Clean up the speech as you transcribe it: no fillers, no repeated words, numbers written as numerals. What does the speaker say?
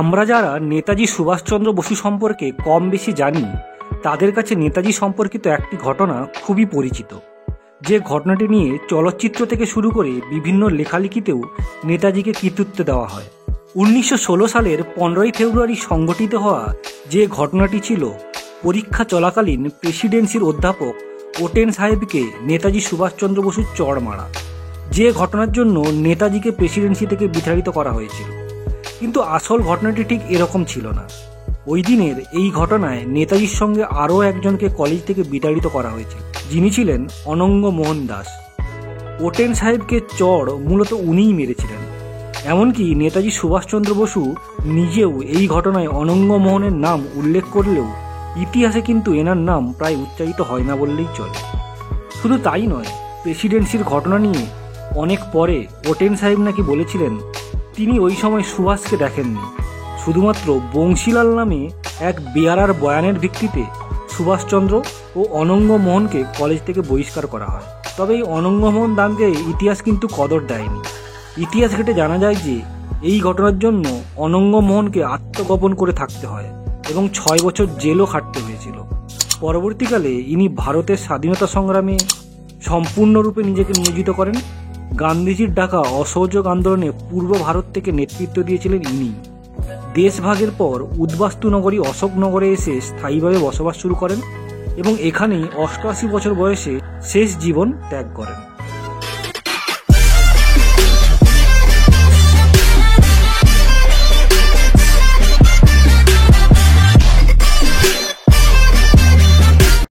আমরা যারা নেতাজি সুভাষচন্দ্র বসু সম্পর্কে কম বেশি জানি, তাদের কাছে নেতাজি সম্পর্কিত একটি ঘটনা খুবই পরিচিত। যে ঘটনাটি নিয়ে চলচ্চিত্র থেকে শুরু করে বিভিন্ন লেখালেখিতেও নেতাজিকে কৃতিত্ব দেওয়া হয়। 1916 সালের 15ই ফেব্রুয়ারি সংঘটিত হওয়া যে ঘটনাটি ছিল পরীক্ষা চলাকালীন প্রেসিডেন্সির অধ্যাপক ওটেন সাহেবকে নেতাজি সুভাষচন্দ্র বসুর চড় মারা, যে ঘটনার জন্য নেতাজিকে প্রেসিডেন্সি থেকে বিতাড়িত করা হয়েছিল। কিন্তু আসল ঘটনাটি ঠিক এরকম ছিল না। ওই দিনের এই ঘটনায় নেতাজির সঙ্গে আরও একজনকে কলেজ থেকে বিতাড়িত করা হয়েছিল, যিনি ছিলেন অনঙ্গ মোহন দাস। ওটেন সাহেবকে চড় মূলত উনিই মেরেছিলেন। এমনকি নেতাজি সুভাষচন্দ্র বসু নিজেও এই ঘটনায় অনঙ্গ মোহনের নাম উল্লেখ করলেও ইতিহাসে কিন্তু এনার নাম প্রায় উচ্চারিত হয় না বললেই চলে। শুধু তাই নয়, প্রেসিডেন্সির ঘটনা নিয়ে অনেক পরে ওটেন সাহেব নাকি বলেছিলেন তিনি ওই সময় সুভাষকে দেখেননি, শুধুমাত্র বংশীলাল নামে এক বেয়ারার বয়ানের ভিত্তিতে সুভাষচন্দ্র ও অনঙ্গ মোহনকে কলেজ থেকে বহিষ্কার করা হয়। তবে এই অনঙ্গ মোহন দাসকে ইতিহাস কিন্তু কদর দেয়নি। ইতিহাস ঘেটে জানা যায় যে এই ঘটনার জন্য অনঙ্গ মোহনকে আত্মগোপন করে থাকতে হয় এবং 6 বছর জেলও খাটতে হয়েছিল। পরবর্তীকালে ইনি ভারতের স্বাধীনতা সংগ্রামে সম্পূর্ণরূপে নিজেকে নিয়োজিত করেন। গান্ধীজির ডাকা অসহযোগ আন্দোলনে পূর্ব ভারত থেকে নেতৃত্ব দিয়েছিলেন ইনি। দেশভাগের পর উদ্বাস্তু নগরী অশোকনগরে এসে স্থায়ীভাবে বসবাস শুরু করেন এবং এখানেই 88 বছর বয়সে শেষ জীবন ত্যাগ করেন।